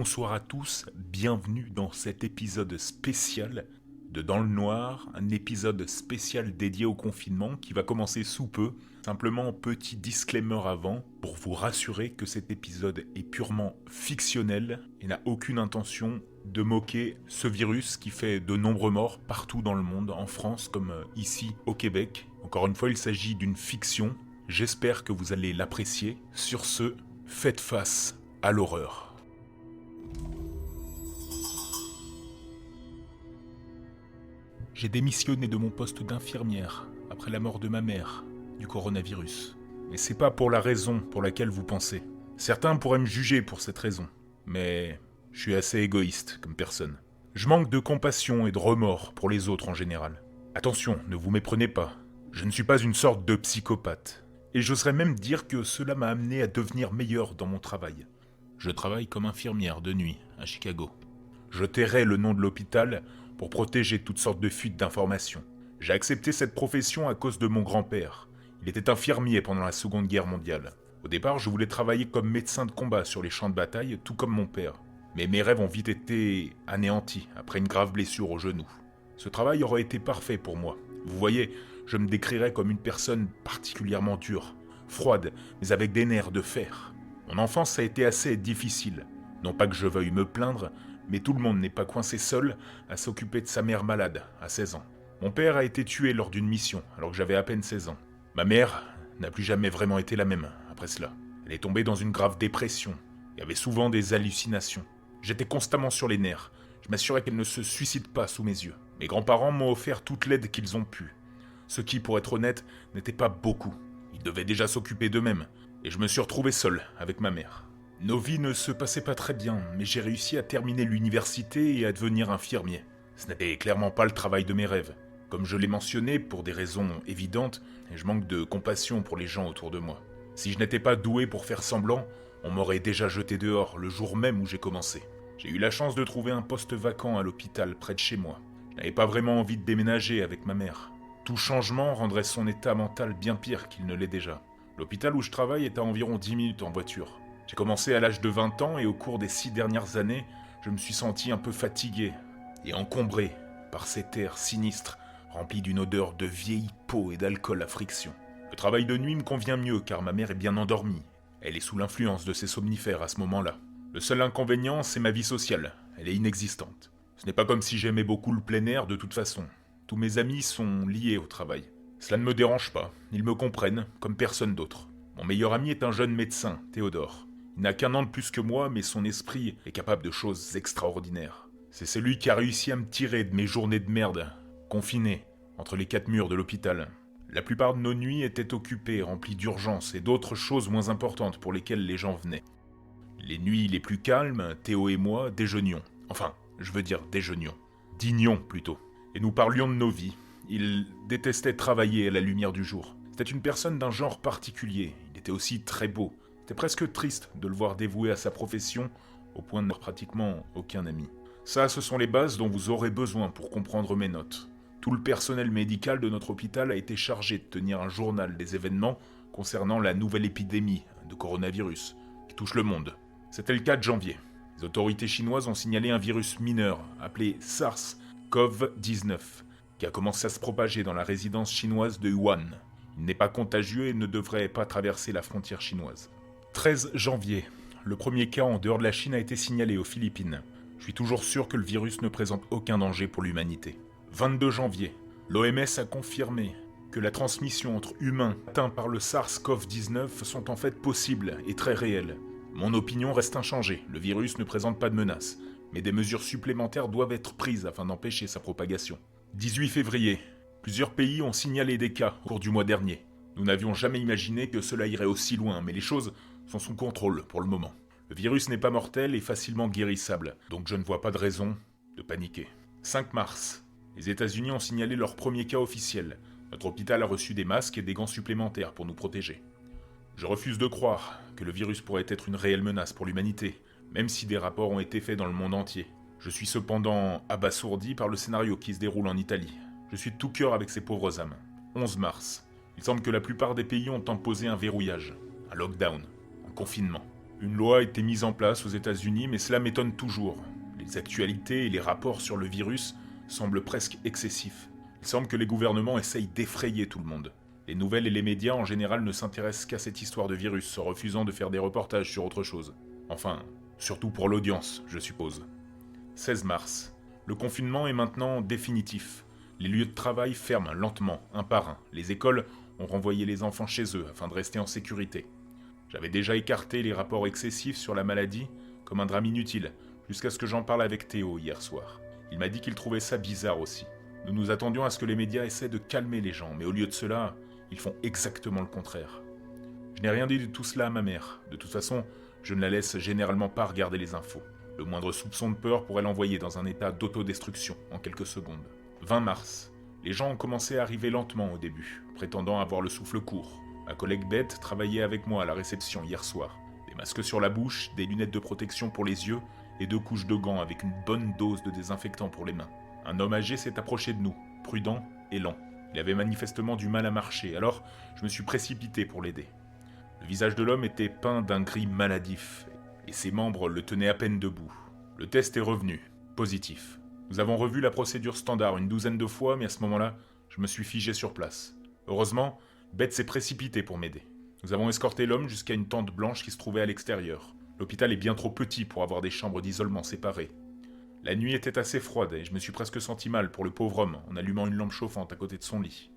bonsoir à tous, bienvenue dans cet épisode spécial de Dans le Noir, un épisode spécial dédié au confinement qui va commencer sous peu. Simplement, petit disclaimer avant, pour vous rassurer que cet épisode est purement fictionnel et n'a aucune intention de moquer ce virus qui fait de nombreux morts partout dans le monde, en France comme ici au Québec. Encore une fois, il s'agit d'une fiction, j'espère que vous allez l'apprécier. Sur ce, faites face à l'horreur. J'ai démissionné de mon poste d'infirmière après la mort de ma mère du coronavirus. Mais c'est pas pour la raison pour laquelle vous pensez. Certains pourraient me juger pour cette raison, mais je suis assez égoïste comme personne. Je manque de compassion et de remords pour les autres en général. Attention, ne vous méprenez pas. Je ne suis pas une sorte de psychopathe. Et j'oserais même dire que cela m'a amené à devenir meilleur dans mon travail. Je travaille comme infirmière de nuit à Chicago. Je tairai le nom de l'hôpital pour protéger toutes sortes de fuites d'informations. J'ai accepté cette profession à cause de mon grand-père. Il était infirmier pendant la Seconde Guerre mondiale. Au départ, je voulais travailler comme médecin de combat sur les champs de bataille, tout comme mon père. Mais mes rêves ont vite été anéantis après une grave blessure au genou. Ce travail aurait été parfait pour moi. Vous voyez, je me décrirais comme une personne particulièrement dure, froide, mais avec des nerfs de fer. Mon enfance a été assez difficile. Non pas que je veuille me plaindre, mais tout le monde n'est pas coincé seul à s'occuper de sa mère malade à 16 ans. Mon père a été tué lors d'une mission, alors que j'avais à peine 16 ans. Ma mère n'a plus jamais vraiment été la même après cela. Elle est tombée dans une grave dépression et avait souvent des hallucinations. J'étais constamment sur les nerfs. Je m'assurais qu'elle ne se suicide pas sous mes yeux. Mes grands-parents m'ont offert toute l'aide qu'ils ont pu. Ce qui, pour être honnête, n'était pas beaucoup. Ils devaient déjà s'occuper d'eux-mêmes, et je me suis retrouvé seul avec ma mère. Nos vies ne se passaient pas très bien, mais j'ai réussi à terminer l'université et à devenir infirmier. Ce n'était clairement pas le travail de mes rêves. Comme je l'ai mentionné, pour des raisons évidentes, je manque de compassion pour les gens autour de moi. Si je n'étais pas doué pour faire semblant, on m'aurait déjà jeté dehors le jour même où j'ai commencé. J'ai eu la chance de trouver un poste vacant à l'hôpital près de chez moi. Je n'avais pas vraiment envie de déménager avec ma mère. Tout changement rendrait son état mental bien pire qu'il ne l'est déjà. L'hôpital où je travaille est à environ 10 minutes en voiture. J'ai commencé à l'âge de 20 ans et au cours des 6 dernières années, je me suis senti un peu fatigué et encombré par cet air sinistre rempli d'une odeur de vieille peau et d'alcool à friction. Le travail de nuit me convient mieux car ma mère est bien endormie. Elle est sous l'influence de ses somnifères à ce moment-là. Le seul inconvénient, c'est ma vie sociale. Elle est inexistante. Ce n'est pas comme si j'aimais beaucoup le plein air de toute façon. Tous mes amis sont liés au travail. Cela ne me dérange pas. Ils me comprennent comme personne d'autre. Mon meilleur ami est un jeune médecin, Théodore. Il n'a qu'un an de plus que moi, mais son esprit est capable de choses extraordinaires. C'est celui qui a réussi à me tirer de mes journées de merde, confiné, entre les 4 murs de l'hôpital. La plupart de nos nuits étaient occupées, remplies d'urgences et d'autres choses moins importantes pour lesquelles les gens venaient. Les nuits les plus calmes, Théo et moi déjeunions. Enfin, je veux dire déjeunions. Dînions plutôt. Et nous parlions de nos vies. Il détestait travailler à la lumière du jour. C'était une personne d'un genre particulier. Il était aussi très beau. C'était presque triste de le voir dévoué à sa profession, au point de n'avoir pratiquement aucun ami. Ça, ce sont les bases dont vous aurez besoin pour comprendre mes notes. Tout le personnel médical de notre hôpital a été chargé de tenir un journal des événements concernant la nouvelle épidémie de coronavirus qui touche le monde. C'était le 4 janvier. Les autorités chinoises ont signalé un virus mineur appelé SARS-CoV-19 qui a commencé à se propager dans la résidence chinoise de Wuhan. Il n'est pas contagieux et ne devrait pas traverser la frontière chinoise. 13 janvier, le premier cas en dehors de la Chine a été signalé aux Philippines. Je suis toujours sûr que le virus ne présente aucun danger pour l'humanité. 22 janvier, l'OMS a confirmé que la transmission entre humains atteints par le SARS-CoV-19 sont en fait possibles et très réelles. Mon opinion reste inchangée, le virus ne présente pas de menace, mais des mesures supplémentaires doivent être prises afin d'empêcher sa propagation. 18 février, plusieurs pays ont signalé des cas au cours du mois dernier. Nous n'avions jamais imaginé que cela irait aussi loin, mais les choses sont sous contrôle pour le moment. Le virus n'est pas mortel et facilement guérissable, donc je ne vois pas de raison de paniquer. 5 mars, les États-Unis ont signalé leur premier cas officiel. Notre hôpital a reçu des masques et des gants supplémentaires pour nous protéger. Je refuse de croire que le virus pourrait être une réelle menace pour l'humanité, même si des rapports ont été faits dans le monde entier. Je suis cependant abasourdi par le scénario qui se déroule en Italie. Je suis de tout cœur avec ces pauvres âmes. 11 mars. Il semble que la plupart des pays ont imposé un verrouillage, un lockdown, un confinement. Une loi a été mise en place aux États-Unis, mais cela m'étonne toujours. Les actualités et les rapports sur le virus semblent presque excessifs. Il semble que les gouvernements essayent d'effrayer tout le monde. Les nouvelles et les médias en général ne s'intéressent qu'à cette histoire de virus, refusant de faire des reportages sur autre chose. Enfin, surtout pour l'audience, je suppose. 16 mars. Le confinement est maintenant définitif. Les lieux de travail ferment lentement, un par un. Les écoles ont renvoyé les enfants chez eux afin de rester en sécurité. J'avais déjà écarté les rapports excessifs sur la maladie comme un drame inutile, jusqu'à ce que j'en parle avec Théo hier soir. Il m'a dit qu'il trouvait ça bizarre aussi. Nous nous attendions à ce que les médias essaient de calmer les gens, mais au lieu de cela, ils font exactement le contraire. Je n'ai rien dit de tout cela à ma mère. De toute façon, je ne la laisse généralement pas regarder les infos. Le moindre soupçon de peur pourrait l'envoyer dans un état d'autodestruction en quelques secondes. 20 mars. Les gens ont commencé à arriver lentement au début, prétendant avoir le souffle court. Ma collègue Beth travaillait avec moi à la réception hier soir. Des masques sur la bouche, des lunettes de protection pour les yeux et 2 couches de gants avec une bonne dose de désinfectant pour les mains. Un homme âgé s'est approché de nous, prudent et lent. Il avait manifestement du mal à marcher, alors je me suis précipité pour l'aider. Le visage de l'homme était peint d'un gris maladif, et ses membres le tenaient à peine debout. Le test est revenu, positif. Nous avons revu la procédure standard une douzaine de fois, mais à ce moment-là, je me suis figé sur place. Heureusement, Beth s'est précipitée pour m'aider. Nous avons escorté l'homme jusqu'à une tente blanche qui se trouvait à l'extérieur. L'hôpital est bien trop petit pour avoir des chambres d'isolement séparées. La nuit était assez froide et je me suis presque senti mal pour le pauvre homme en allumant une lampe chauffante à côté de son lit.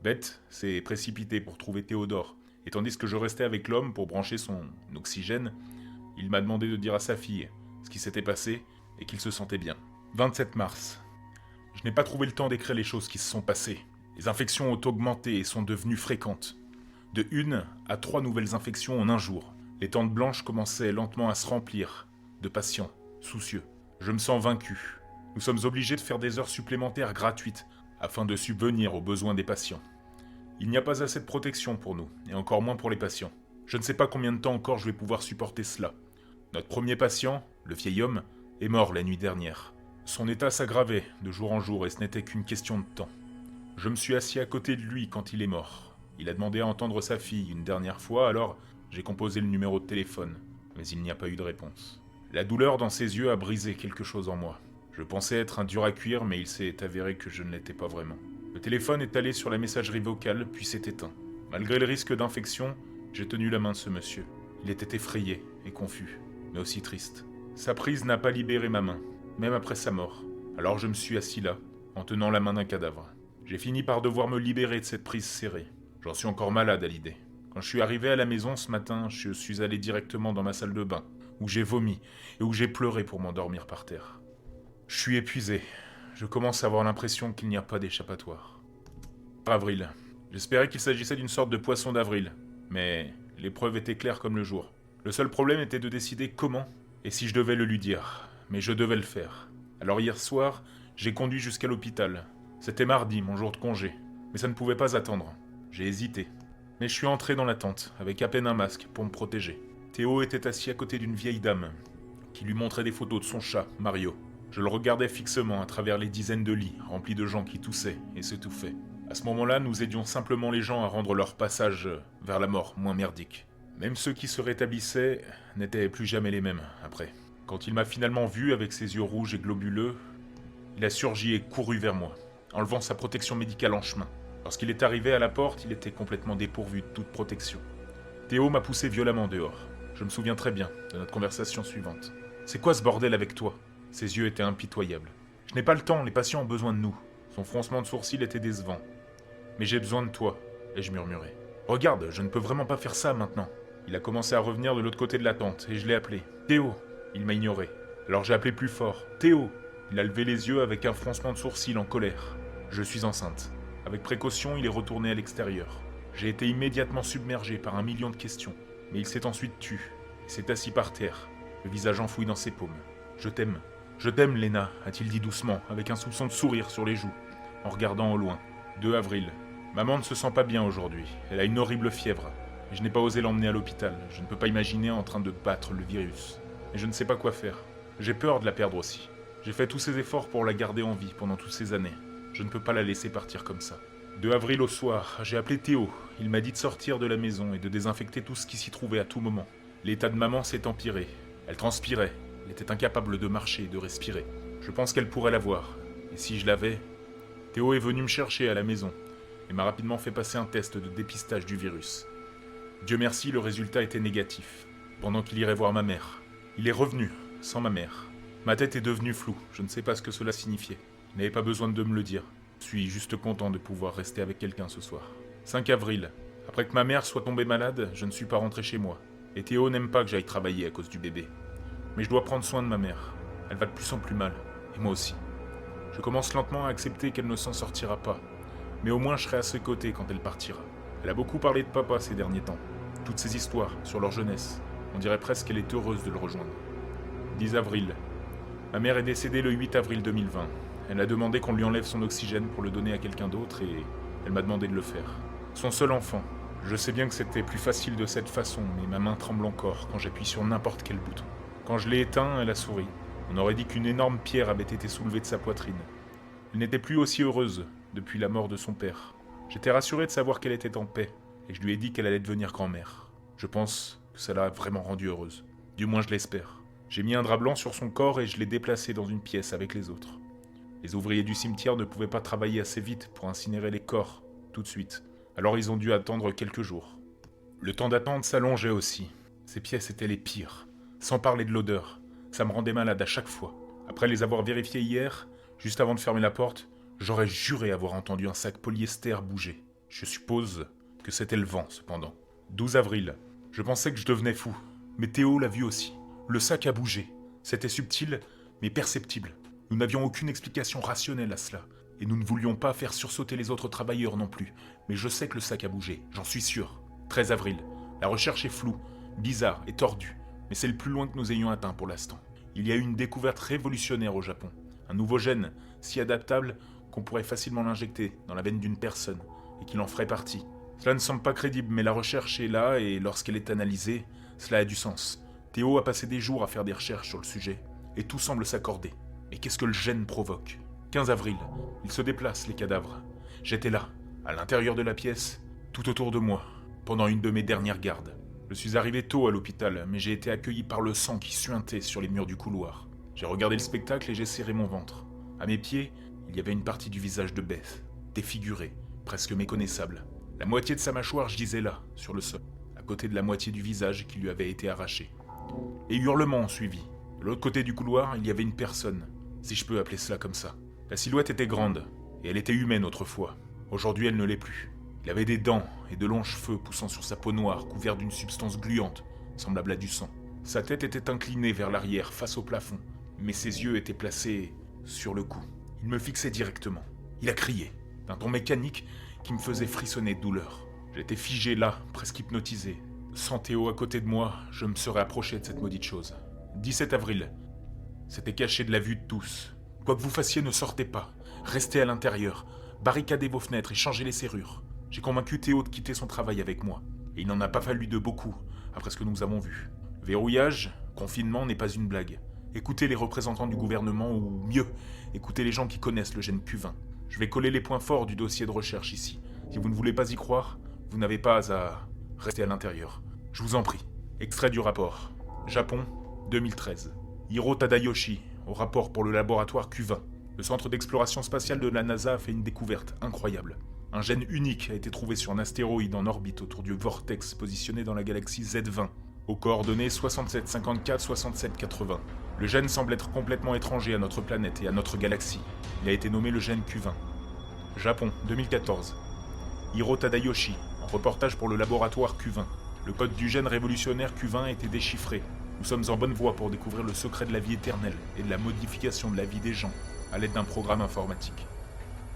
Beth s'est précipitée pour trouver Théodore, et tandis que je restais avec l'homme pour brancher son oxygène, il m'a demandé de dire à sa fille ce qui s'était passé et qu'il se sentait bien. 27 mars. Je n'ai pas trouvé le temps d'écrire les choses qui se sont passées. Les infections ont augmenté et sont devenues fréquentes. De 1 à 3 nouvelles infections en un jour. Les tentes blanches commençaient lentement à se remplir de patients soucieux. Je me sens vaincu. Nous sommes obligés de faire des heures supplémentaires gratuites afin de subvenir aux besoins des patients. Il n'y a pas assez de protection pour nous, et encore moins pour les patients. Je ne sais pas combien de temps encore je vais pouvoir supporter cela. Notre premier patient, le vieil homme, est mort la nuit dernière. Son état s'aggravait de jour en jour et ce n'était qu'une question de temps. Je me suis assis à côté de lui quand il est mort. Il a demandé à entendre sa fille une dernière fois, alors j'ai composé le numéro de téléphone, mais il n'y a pas eu de réponse. La douleur dans ses yeux a brisé quelque chose en moi. Je pensais être un dur à cuire, mais il s'est avéré que je ne l'étais pas vraiment. Le téléphone est allé sur la messagerie vocale, puis s'est éteint. Malgré le risque d'infection, j'ai tenu la main de ce monsieur. Il était effrayé et confus, mais aussi triste. Sa prise n'a pas libéré ma main, même après sa mort. Alors je me suis assis là, en tenant la main d'un cadavre. J'ai fini par devoir me libérer de cette prise serrée. J'en suis encore malade à l'idée. Quand je suis arrivé à la maison ce matin, je suis allé directement dans ma salle de bain, où j'ai vomi et où j'ai pleuré pour m'endormir par terre. Je suis épuisé. Je commence à avoir l'impression qu'il n'y a pas d'échappatoire. Avril. J'espérais qu'il s'agissait d'une sorte de poisson d'avril, mais l'épreuve était claire comme le jour. Le seul problème était de décider comment et si je devais le lui dire, mais je devais le faire. Alors hier soir, j'ai conduit jusqu'à l'hôpital. C'était mardi, mon jour de congé, mais ça ne pouvait pas attendre. J'ai hésité. Mais je suis entré dans la tente, avec à peine un masque pour me protéger. Théo était assis à côté d'une vieille dame, qui lui montrait des photos de son chat, Mario. Je le regardais fixement à travers les dizaines de lits, remplis de gens qui toussaient et s'étouffaient. À ce moment-là, nous aidions simplement les gens à rendre leur passage vers la mort moins merdique. Même ceux qui se rétablissaient n'étaient plus jamais les mêmes, après. Quand il m'a finalement vu avec ses yeux rouges et globuleux, il a surgi et couru vers moi, enlevant sa protection médicale en chemin. Lorsqu'il est arrivé à la porte, il était complètement dépourvu de toute protection. Théo m'a poussé violemment dehors. Je me souviens très bien de notre conversation suivante. « C'est quoi ce bordel avec toi ?» Ses yeux étaient impitoyables. « Je n'ai pas le temps, les patients ont besoin de nous. » Son froncement de sourcils était décevant. « Mais j'ai besoin de toi, » ai-je murmuré. « Regarde, je ne peux vraiment pas faire ça maintenant. » Il a commencé à revenir de l'autre côté de la tente et je l'ai appelé. « Théo !» Il m'a ignoré. Alors j'ai appelé plus fort. « Théo !» Il a levé les yeux avec un froncement de sourcils en colère. « Je suis enceinte. » Avec précaution, il est retourné à l'extérieur. J'ai été immédiatement submergé par 1 million de questions. Mais il s'est ensuite tu et s'est assis par terre, le visage enfoui dans ses paumes. « Je t'aime. Je t'aime, Léna, a-t-il dit doucement, avec un soupçon de sourire sur les joues, en regardant au loin. 2 avril. Maman ne se sent pas bien aujourd'hui. Elle a une horrible fièvre. Et je n'ai pas osé l'emmener à l'hôpital. Je ne peux pas imaginer en train de battre le virus. Et je ne sais pas quoi faire. J'ai peur de la perdre aussi. J'ai fait tous ces efforts pour la garder en vie pendant toutes ces années. Je ne peux pas la laisser partir comme ça. 2 avril au soir, j'ai appelé Théo. Il m'a dit de sortir de la maison et de désinfecter tout ce qui s'y trouvait à tout moment. L'état de maman s'est empiré. Elle transpirait, elle était incapable de marcher et de respirer. Je pense qu'elle pourrait l'avoir. Et si je l'avais... Théo est venu me chercher à la maison et m'a rapidement fait passer un test de dépistage du virus. Dieu merci, le résultat était négatif. Pendant qu'il irait voir ma mère. Il est revenu, sans ma mère. Ma tête est devenue floue, je ne sais pas ce que cela signifiait. Il n'avait pas besoin de me le dire. Je suis juste content de pouvoir rester avec quelqu'un ce soir. 5 avril. Après que ma mère soit tombée malade, je ne suis pas rentré chez moi. Et Théo n'aime pas que j'aille travailler à cause du bébé. Mais je dois prendre soin de ma mère. Elle va de plus en plus mal. Et moi aussi. Je commence lentement à accepter qu'elle ne s'en sortira pas. Mais au moins je serai à ses côtés quand elle partira. Elle a beaucoup parlé de papa ces derniers temps. Toutes ces histoires sur leur jeunesse. On dirait presque qu'elle est heureuse de le rejoindre. 10 avril. Ma mère est décédée le 8 avril 2020. Elle a demandé qu'on lui enlève son oxygène pour le donner à quelqu'un d'autre et elle m'a demandé de le faire. Son seul enfant. Je sais bien que c'était plus facile de cette façon, mais ma main tremble encore quand j'appuie sur n'importe quel bouton. Quand je l'ai éteint, elle a souri. On aurait dit qu'une énorme pierre avait été soulevée de sa poitrine. Elle n'était plus aussi heureuse depuis la mort de son père. J'étais rassuré de savoir qu'elle était en paix, et je lui ai dit qu'elle allait devenir grand-mère. Je pense que ça l'a vraiment rendue heureuse. Du moins je l'espère. J'ai mis un drap blanc sur son corps et je l'ai déplacé dans une pièce avec les autres. Les ouvriers du cimetière ne pouvaient pas travailler assez vite pour incinérer les corps, tout de suite. Alors ils ont dû attendre quelques jours. Le temps d'attente s'allongeait aussi. Ces pièces étaient les pires. Sans parler de l'odeur. Ça me rendait malade à chaque fois. Après les avoir vérifiées hier, juste avant de fermer la porte, j'aurais juré avoir entendu un sac polyester bouger. Je suppose que c'était le vent, cependant. 12 avril. Je pensais que je devenais fou. Mais Théo l'a vu aussi. Le sac a bougé. C'était subtil, mais perceptible. Nous n'avions aucune explication rationnelle à cela. Et nous ne voulions pas faire sursauter les autres travailleurs non plus. Mais je sais que le sac a bougé, j'en suis sûr. 13 avril. La recherche est floue, bizarre et tordue. Mais c'est le plus loin que nous ayons atteint pour l'instant. Il y a eu une découverte révolutionnaire au Japon. Un nouveau gène, si adaptable qu'on pourrait facilement l'injecter dans la veine d'une personne, et qu'il en ferait partie. Cela ne semble pas crédible, mais la recherche est là, et lorsqu'elle est analysée, cela a du sens. Théo a passé des jours à faire des recherches sur le sujet, et tout semble s'accorder. Mais qu'est-ce que le gène provoque ? 15 avril, ils se déplacent, les cadavres. J'étais là, à l'intérieur de la pièce, tout autour de moi, pendant une de mes dernières gardes. Je suis arrivé tôt à l'hôpital, mais j'ai été accueilli par le sang qui suintait sur les murs du couloir. J'ai regardé le spectacle et j'ai serré mon ventre. À mes pieds, il y avait une partie du visage de Beth, défigurée, presque méconnaissable. La moitié de sa mâchoire gisait là, sur le sol, à côté de la moitié du visage qui lui avait été arraché. Et hurlements ont suivi. De l'autre côté du couloir, il y avait une personne, si je peux appeler cela comme ça. La silhouette était grande, et elle était humaine autrefois. Aujourd'hui, elle ne l'est plus. Il avait des dents et de longs cheveux poussant sur sa peau noire, couverte d'une substance gluante, semblable à du sang. Sa tête était inclinée vers l'arrière, face au plafond, mais ses yeux étaient placés sur le cou. Il me fixait directement. Il a crié, d'un ton mécanique qui me faisait frissonner de douleur. J'étais figé là, presque hypnotisé. Sans Théo à côté de moi, je me serais approché de cette maudite chose. 17 avril. C'était caché de la vue de tous. Quoi que vous fassiez, ne sortez pas. Restez à l'intérieur. Barricadez vos fenêtres et changez les serrures. J'ai convaincu Théo de quitter son travail avec moi. Et il n'en a pas fallu de beaucoup, après ce que nous avons vu. Verrouillage, confinement n'est pas une blague. Écoutez les représentants du gouvernement, ou mieux, écoutez les gens qui connaissent le gène Q20. Je vais coller les points forts du dossier de recherche ici. Si vous ne voulez pas y croire, vous n'avez pas à rester à l'intérieur. Je vous en prie. Extrait du rapport. Japon, 2013. Hiro Tadayoshi, au rapport pour le laboratoire Q20. Le centre d'exploration spatiale de la NASA a fait une découverte incroyable. Un gène unique a été trouvé sur un astéroïde en orbite autour du vortex positionné dans la galaxie Z20, aux coordonnées 6754-6780. Le gène semble être complètement étranger à notre planète et à notre galaxie. Il a été nommé le gène Q20. Japon, 2014. Hiro Tadayoshi, en reportage pour le laboratoire Q20. Le code du gène révolutionnaire Q20 a été déchiffré. Nous sommes en bonne voie pour découvrir le secret de la vie éternelle et de la modification de la vie des gens à l'aide d'un programme informatique.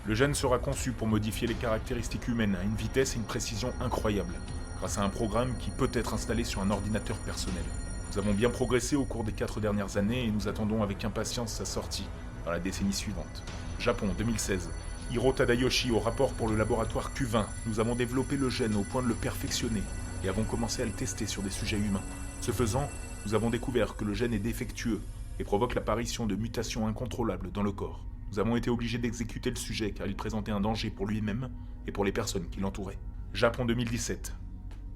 Le gène sera conçu pour modifier les caractéristiques humaines à une vitesse et une précision incroyables, grâce à un programme qui peut être installé sur un ordinateur personnel. Nous avons bien progressé au cours des 4 dernières années et nous attendons avec impatience sa sortie dans la décennie suivante. Japon, 2016. Hiro Tadayoshi au rapport pour le laboratoire Q20. Nous avons développé le gène au point de le perfectionner et avons commencé à le tester sur des sujets humains. Ce faisant, nous avons découvert que le gène est défectueux et provoque l'apparition de mutations incontrôlables dans le corps. Nous avons été obligés d'exécuter le sujet car il présentait un danger pour lui-même et pour les personnes qui l'entouraient. Japon 2017.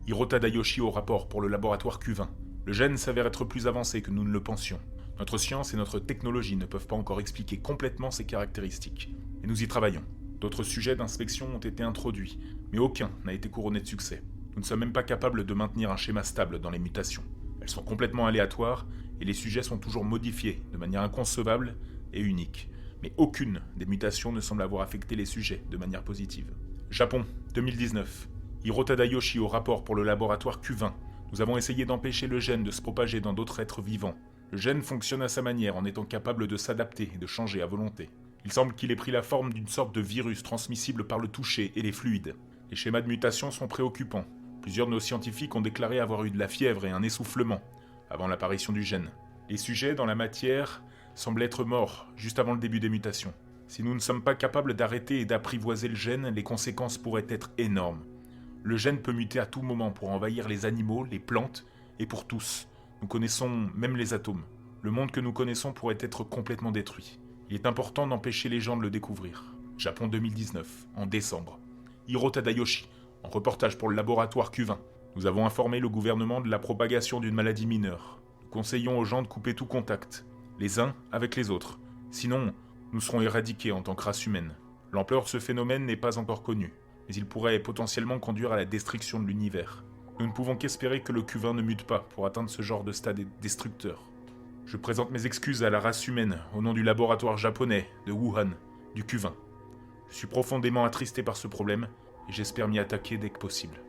Hiro Tadayoshi au rapport pour le laboratoire Q20. Le gène s'avère être plus avancé que nous ne le pensions. Notre science et notre technologie ne peuvent pas encore expliquer complètement ses caractéristiques. Et nous y travaillons. D'autres sujets d'inspection ont été introduits, mais aucun n'a été couronné de succès. Nous ne sommes même pas capables de maintenir un schéma stable dans les mutations. Elles sont complètement aléatoires, et les sujets sont toujours modifiés de manière inconcevable et unique. Mais aucune des mutations ne semble avoir affecté les sujets de manière positive. Japon, 2019. Hiro Tadayoshi au rapport pour le laboratoire Q20. Nous avons essayé d'empêcher le gène de se propager dans d'autres êtres vivants. Le gène fonctionne à sa manière en étant capable de s'adapter et de changer à volonté. Il semble qu'il ait pris la forme d'une sorte de virus transmissible par le toucher et les fluides. Les schémas de mutation sont préoccupants. Plusieurs de nos scientifiques ont déclaré avoir eu de la fièvre et un essoufflement avant l'apparition du gène. Les sujets dans la matière semblent être morts juste avant le début des mutations. Si nous ne sommes pas capables d'arrêter et d'apprivoiser le gène, les conséquences pourraient être énormes. Le gène peut muter à tout moment pour envahir les animaux, les plantes et pour tous. Nous connaissons même les atomes. Le monde que nous connaissons pourrait être complètement détruit. Il est important d'empêcher les gens de le découvrir. Japon 2019, en décembre. Hiro Tadayoshi, en reportage pour le laboratoire Q20. Nous avons informé le gouvernement de la propagation d'une maladie mineure. Nous conseillons aux gens de couper tout contact, les uns avec les autres. Sinon, nous serons éradiqués en tant que race humaine. L'ampleur de ce phénomène n'est pas encore connue, mais il pourrait potentiellement conduire à la destruction de l'univers. Nous ne pouvons qu'espérer que le Q20 ne mute pas pour atteindre ce genre de stade destructeur. Je présente mes excuses à la race humaine au nom du laboratoire japonais de Wuhan, du Q20. Je suis profondément attristé par ce problème et j'espère m'y attaquer dès que possible.